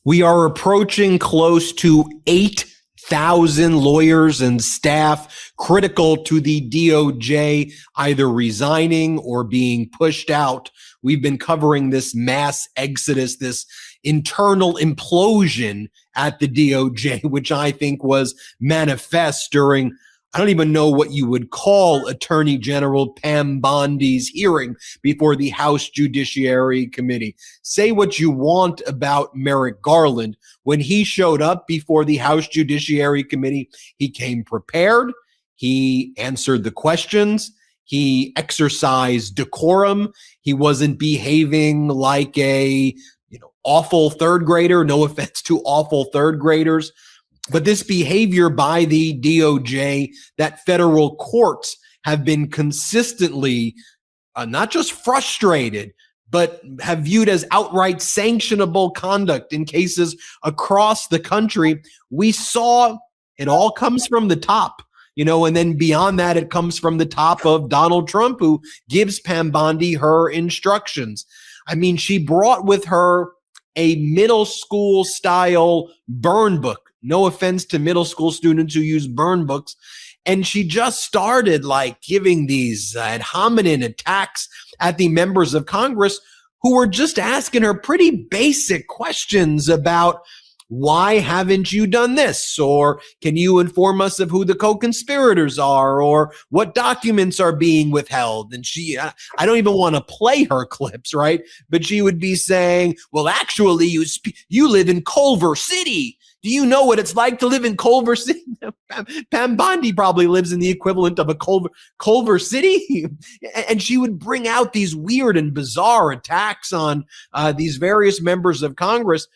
We are approaching close to 8,000 lawyers and staff critical to the DOJ either resigning or being pushed out. We've been covering this mass exodus, this internal implosion at the DOJ, which I think was manifest during, I don't even know what you would call Attorney General Pam Bondi's hearing before the House Judiciary Committee. Say what you want about Merrick Garland. When he showed up before the House Judiciary Committee, he came prepared. He answered the questions. He exercised decorum. He wasn't behaving like a, awful third grader. No offense to awful third graders. But this behavior by the DOJ that federal courts have been consistently not just frustrated, but have viewed as outright sanctionable conduct in cases across the country. We saw it all comes from the top, and then beyond that, it comes from the top of Donald Trump, who gives Pam Bondi her instructions. I mean, she brought with her a middle school style burn book. No offense to middle school students who use burn books. And she just started giving these ad hominem attacks at the members of Congress who were just asking her pretty basic questions about, why haven't you done this? Or can you inform us of who the co-conspirators are? Or what documents are being withheld? And I don't even want to play her clips, right? But she would be saying, well, actually, you live in Culver City. Do you know what it's like to live in Culver City? Pam Bondi probably lives in the equivalent of a Culver City. And she would bring out these weird and bizarre attacks on these various members of Congress.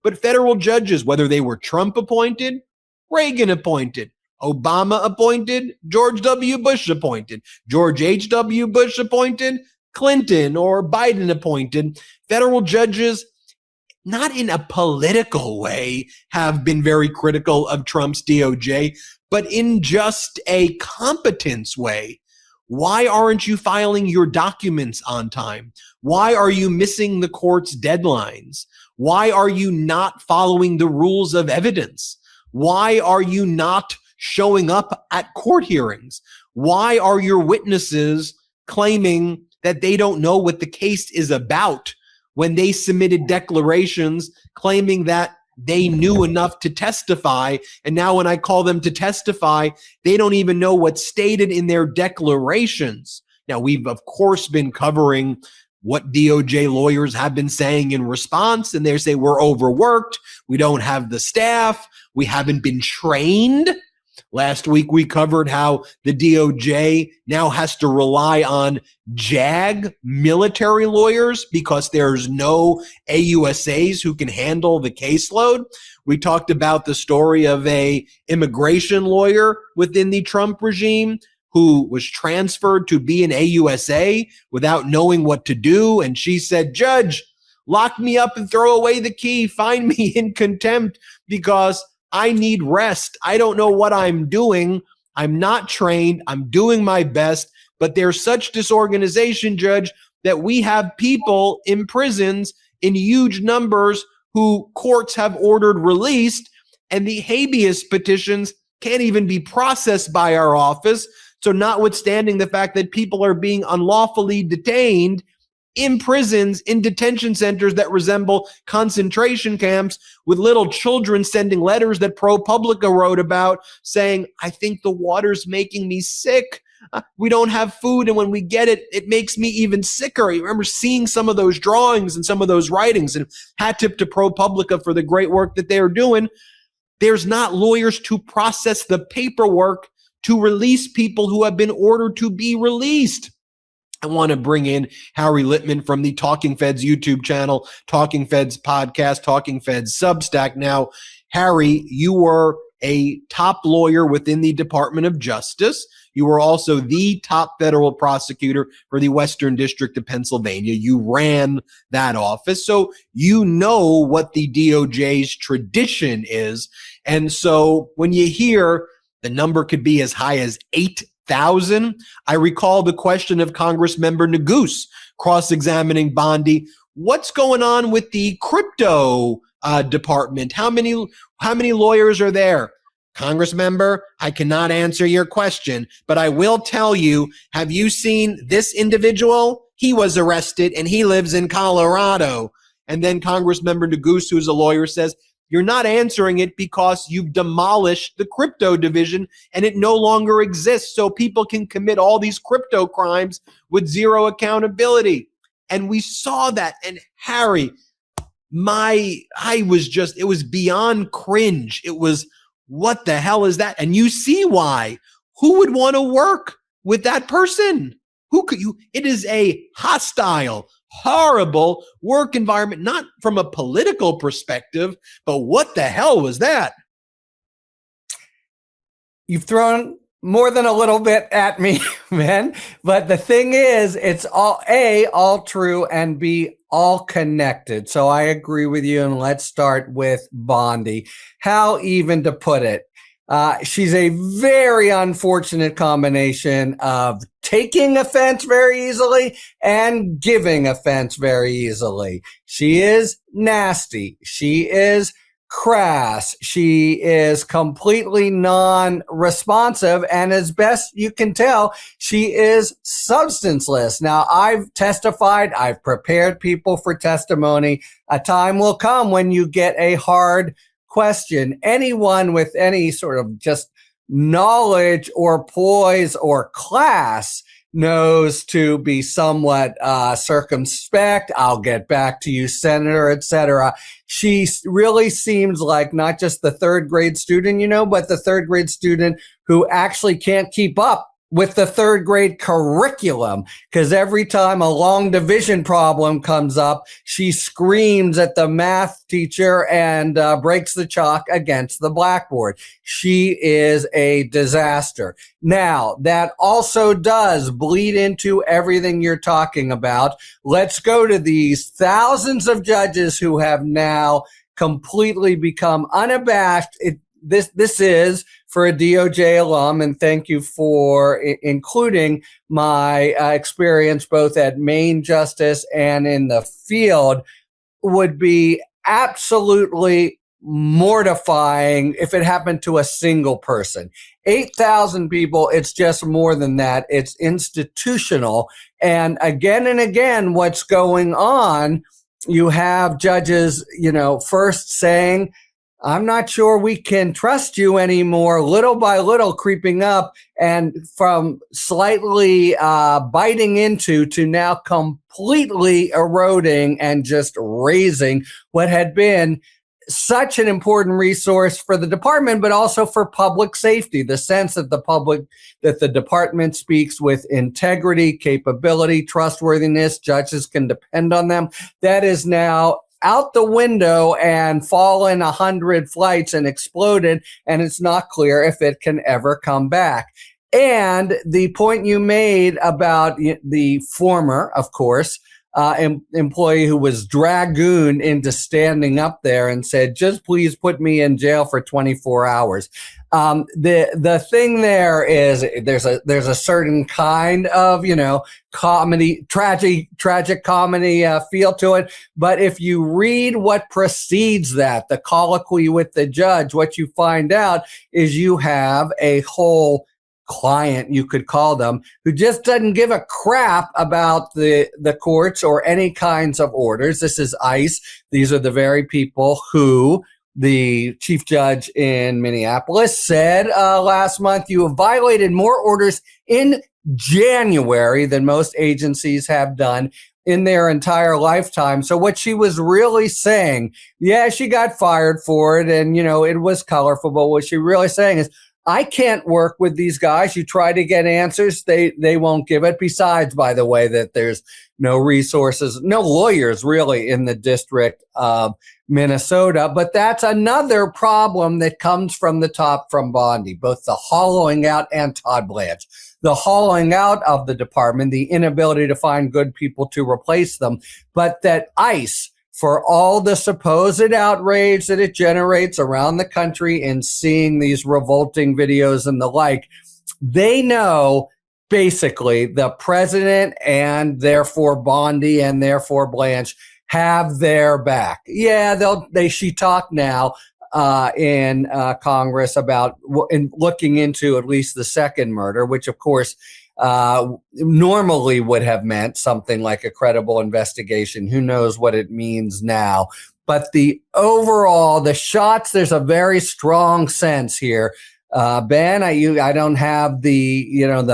But federal judges, whether they were Trump appointed, Reagan appointed, Obama appointed, George W. Bush appointed, George H.W. Bush appointed, Clinton or Biden appointed, federal judges, not in a political way, have been very critical of Trump's DOJ, but in just a competence way. Why aren't you filing your documents on time? Why are you missing the court's deadlines? Why are you not following the rules of evidence? Why are you not showing up at court hearings? Why are your witnesses claiming that they don't know what the case is about when they submitted declarations claiming that they knew enough to testify? And now when I call them to testify, they don't even know what's stated in their declarations. Now, we've, of course, been covering what DOJ lawyers have been saying in response, and they say we're overworked, we don't have the staff, we haven't been trained. Last week, we covered how the DOJ now has to rely on JAG military lawyers because there's no AUSAs who can handle the caseload. We talked about the story of a immigration lawyer within the Trump regime who was transferred to be an AUSA without knowing what to do. And she said, "Judge, lock me up and throw away the key. Find me in contempt because I need rest. I don't know what I'm doing. I'm not trained. I'm doing my best. But there's such disorganization, Judge, that we have people in prisons in huge numbers who courts have ordered released, and the habeas petitions can't even be processed by our office. So notwithstanding the fact that people are being unlawfully detained in prisons, in detention centers that resemble concentration camps, with little children sending letters that ProPublica wrote about saying, I think the water's making me sick. We don't have food, and when we get it, it makes me even sicker. I remember seeing some of those drawings and some of those writings, and hat tip to ProPublica for the great work that they're doing. There's not lawyers to process the paperwork to release people who have been ordered to be released. I want to bring in Harry Litman from the Talking Feds YouTube channel, Talking Feds podcast, Talking Feds Substack. Now, Harry, you were a top lawyer within the Department of Justice. You were also the top federal prosecutor for the Western District of Pennsylvania. You ran that office, so you know what the DOJ's tradition is. And so when you hear the number could be as high as 8,000, I recall the question of Congressmember Neguse cross-examining Bondi. What's going on with the crypto department. How many lawyers are there? Congress member, I cannot answer your question, but I will tell you, have you seen this individual? He was arrested and he lives in Colorado. And then Congress member Neguse, who's a lawyer, says, you're not answering it because you've demolished the crypto division and it no longer exists. So people can commit all these crypto crimes with zero accountability. And we saw that. And Harry, it was beyond cringe. It was, what the hell is that? And you see why. Who would want to work with that person? It is a hostile, horrible work environment, not from a political perspective, but what the hell was that? You've thrown more than a little bit at me, man. But the thing is, it's all true, and B, all connected. So I agree with you. And let's start with Bondi. How even to put it? She's a very unfortunate combination of taking offense very easily and giving offense very easily. She is nasty. She is crass. She is completely non-responsive, and as best you can tell, she is substanceless. Now, I've testified, I've prepared people for testimony. A time will come when you get a hard question. Anyone with any sort of just knowledge or poise or class knows to be somewhat circumspect. I'll get back to you, Senator, etc. She really seems like not just the third grade student, but the third grade student who actually can't keep up with the third grade curriculum, because every time a long division problem comes up, she screams at the math teacher and breaks the chalk against the blackboard. She is a disaster. Now, that also does bleed into everything you're talking about. Let's go to these thousands of judges who have now completely become unabashed. This is for a DOJ alum, and thank you for including my experience both at Maine Justice and in the field, would be absolutely mortifying if it happened to a single person. 8,000 people, it's just more than that. It's institutional. And again, what's going on, you have judges, first saying, I'm not sure we can trust you anymore, little by little creeping up, and from slightly biting into to now completely eroding and just raising what had been such an important resource for the department, but also for public safety. The sense that the department speaks with integrity, capability, trustworthiness, judges can depend on them. That is now out the window and fallen 100 flights and exploded, and it's not clear if it can ever come back. And the point you made about the former, of course, employee who was dragooned into standing up there and said, just please put me in jail for 24 hours. The thing there is there's a certain kind of, comedy, tragic comedy feel to it. But if you read what precedes that, the colloquy with the judge, what you find out is you have a whole client, you could call them, who just doesn't give a crap about the courts or any kinds of orders. This is ICE. These are the very people who the chief judge in Minneapolis said last month, you have violated more orders in January than most agencies have done in their entire lifetime. So what she was really saying, yeah, she got fired for it and, it was colorful, but what she really saying is, I can't work with these guys. You try to get answers, they won't give it. Besides, by the way, that there's no resources, no lawyers really in the District of Minnesota. But that's another problem that comes from the top from Bondi, both the hollowing out and Todd Blanche. The hollowing out of the department, the inability to find good people to replace them, but that ICE, for all the supposed outrage that it generates around the country in seeing these revolting videos and the like, they know basically the president and therefore Bondi and therefore Blanche have their back. Yeah, she talked now in Congress about in looking into at least the second murder, which of course normally would have meant something like a credible investigation. Who knows what it means now? But the overall, the shots, there's a very strong sense here. Ben, I don't have the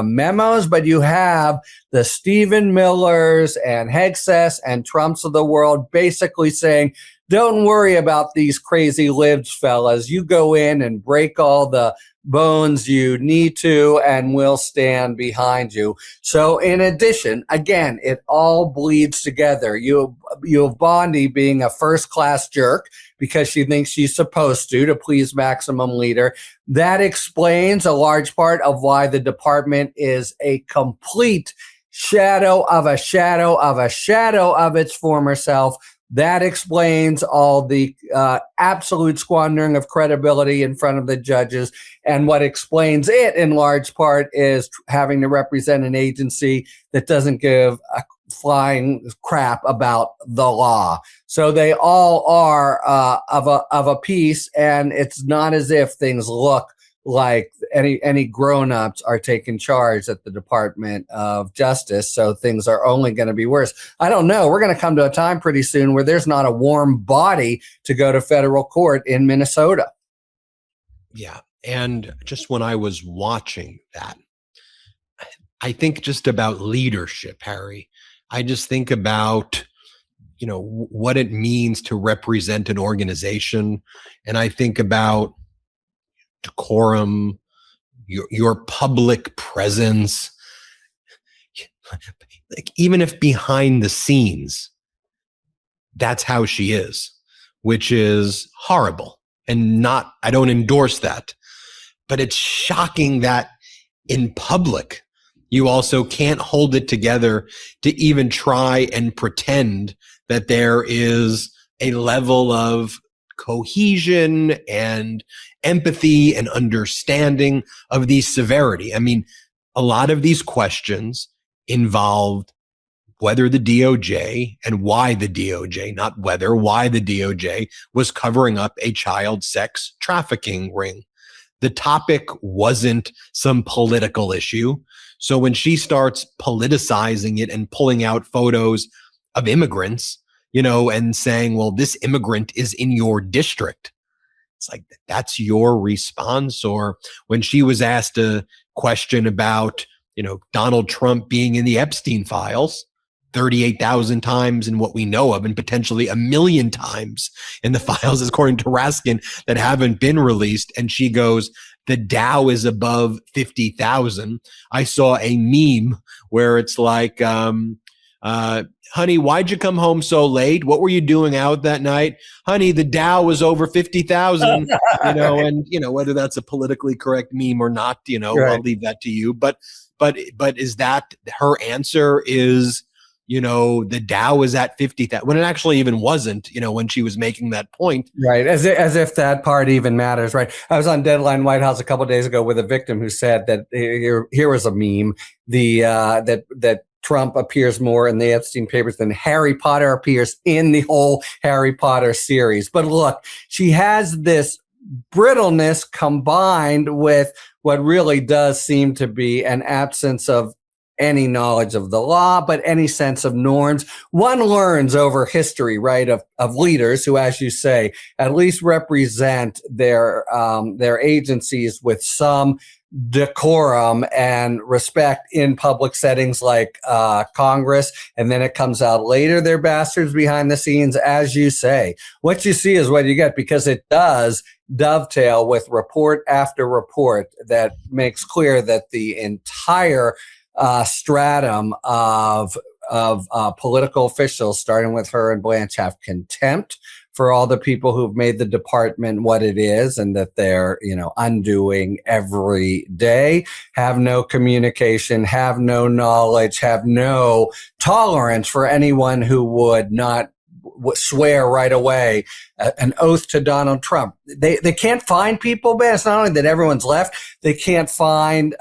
memos, but you have the Stephen Millers and Hegseth and Trumps of the world basically saying, don't worry about these crazy libs, fellas. You go in and break all the bones you need to, and we'll stand behind you. So in addition, again, it all bleeds together. You have Bondi being a first-class jerk because she thinks she's supposed to please maximum leader. That explains a large part of why the department is a complete shadow of a shadow of a shadow of its former self. That explains all the absolute squandering of credibility in front of the judges. And what explains it in large part is having to represent an agency that doesn't give a flying crap about the law. So they all are of a piece, and it's not as if things look like any grown-ups are taking charge at the Department of Justice. So things are only going to be worse. I don't know. We're going to come to a time pretty soon where there's not a warm body to go to federal court in Minnesota. Yeah. And just when I was watching that, I think just about leadership, Harry. I just think about, what it means to represent an organization. And I think about decorum, your public presence, like even if behind the scenes, that's how she is, which is horrible and I don't endorse that, but it's shocking that in public, you also can't hold it together to even try and pretend that there is a level of cohesion and empathy and understanding of the severity. I mean, a lot of these questions involved whether the DOJ and why the DOJ, not whether, why the DOJ was covering up a child sex trafficking ring. The topic wasn't some political issue. So when she starts politicizing it and pulling out photos of immigrants, and saying, well, this immigrant is in your district. It's like, that's your response. Or when she was asked a question about, Donald Trump being in the Epstein files 38,000 times in what we know of, and potentially 1 million times in the files, according to Raskin, that haven't been released. And she goes, the Dow is above 50,000. I saw a meme where it's like, honey, why'd you come home so late? What were you doing out that night? Honey, the Dow was over 50,000, and whether that's a politically correct meme or not, right. I'll leave that to you. But is that her answer is, the Dow is at 50,000 when it actually even wasn't, when she was making that point. Right. As if that part even matters. Right. I was on Deadline White House a couple of days ago with a victim who said that here was a meme, that Trump appears more in the Epstein papers than Harry Potter appears in the whole Harry Potter series. But look, she has this brittleness combined with what really does seem to be an absence of any knowledge of the law, but any sense of norms. One learns over history, right, of leaders who, as you say, at least represent their agencies with some decorum and respect in public settings like Congress. And then it comes out later, they're bastards behind the scenes, as you say. What you see is what you get, because it does dovetail with report after report that makes clear that the entire stratum of political officials, starting with her and Blanche, have contempt for all the people who've made the department what it is, and that they're, undoing every day, have no communication, have no knowledge, have no tolerance for anyone who would not swear right away an oath to Donald Trump. They can't find people, but it's not only that everyone's left, they can't find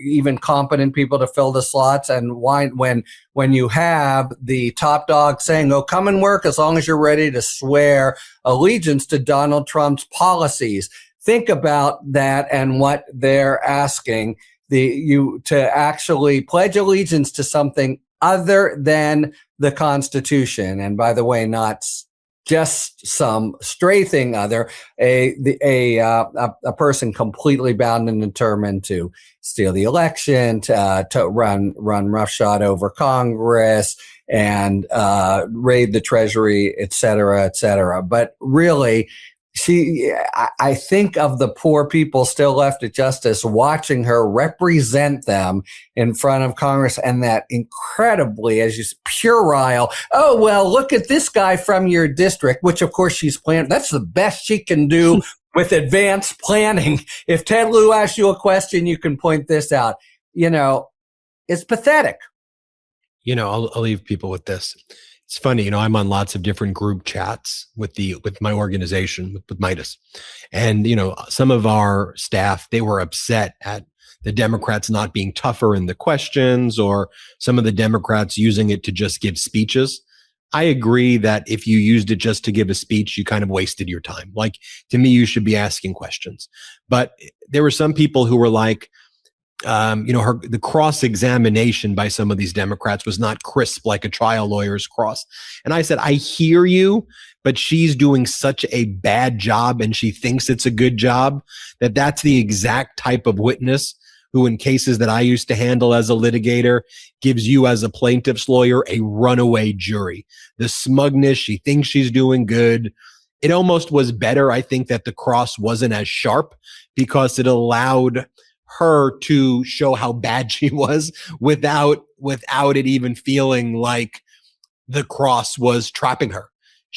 even competent people to fill the slots. And why, when you have the top dog saying, "Oh, come and work as long as you're ready to swear allegiance to Donald Trump's policies," think about that and what they're asking you to actually pledge allegiance to something other than the Constitution. And by the way, not just some stray thing other, a person completely bound and determined to steal the election, to run roughshod over Congress and raid the Treasury, et cetera, et cetera. But really, I think of the poor people still left at justice watching her represent them in front of Congress, and that incredibly, as you puerile, "Oh, well, look at this guy from your district," which of course she's planned. That's the best she can do with advanced planning. If Ted Lieu asks you a question, you can point this out. It's pathetic. I'll leave people with this. It's funny, I'm on lots of different group chats with my organization, with Meidas. And, some of our staff, they were upset at the Democrats not being tougher in the questions, or some of the Democrats using it to just give speeches. I agree that if you used it just to give a speech, you kind of wasted your time. Like, to me, you should be asking questions. But there were some people who were like, the cross-examination by some of these Democrats was not crisp like a trial lawyer's cross. And I said, I hear you, but she's doing such a bad job and she thinks it's a good job that's the exact type of witness who, in cases that I used to handle as a litigator, gives you as a plaintiff's lawyer a runaway jury. The smugness, she thinks she's doing good. It almost was better, I think, that the cross wasn't as sharp, because it allowed her to show how bad she was without it even feeling like the cross was trapping her.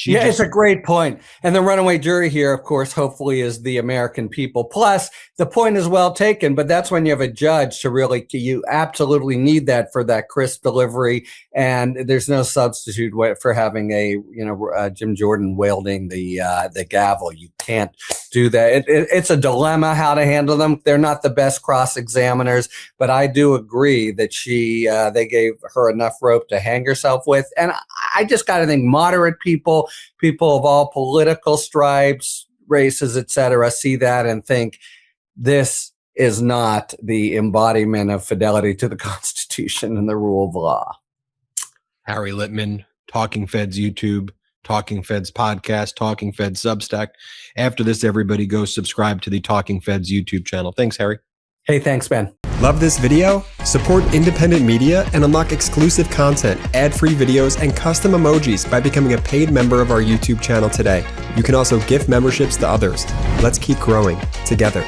It's a great point. And the runaway jury here, of course, hopefully is the American people. Plus, the point is well taken, but that's when you have a judge you absolutely need that for that crisp delivery. And there's no substitute for having Jim Jordan wielding the gavel. You can't do that. It's a dilemma how to handle them. They're not the best cross-examiners, but I do agree that they gave her enough rope to hang herself with. And I just got to think moderate people of all political stripes, races, etc., see that and think this is not the embodiment of fidelity to the Constitution and the rule of law. Harry Litman, Talking Feds YouTube, Talking Feds podcast, Talking Feds Substack. After this, everybody go subscribe to the Talking Feds YouTube channel. Thanks, Harry. Hey, thanks, Ben. Love this video? Support independent media and unlock exclusive content, ad-free videos, and custom emojis by becoming a paid member of our YouTube channel today. You can also gift memberships to others. Let's keep growing together.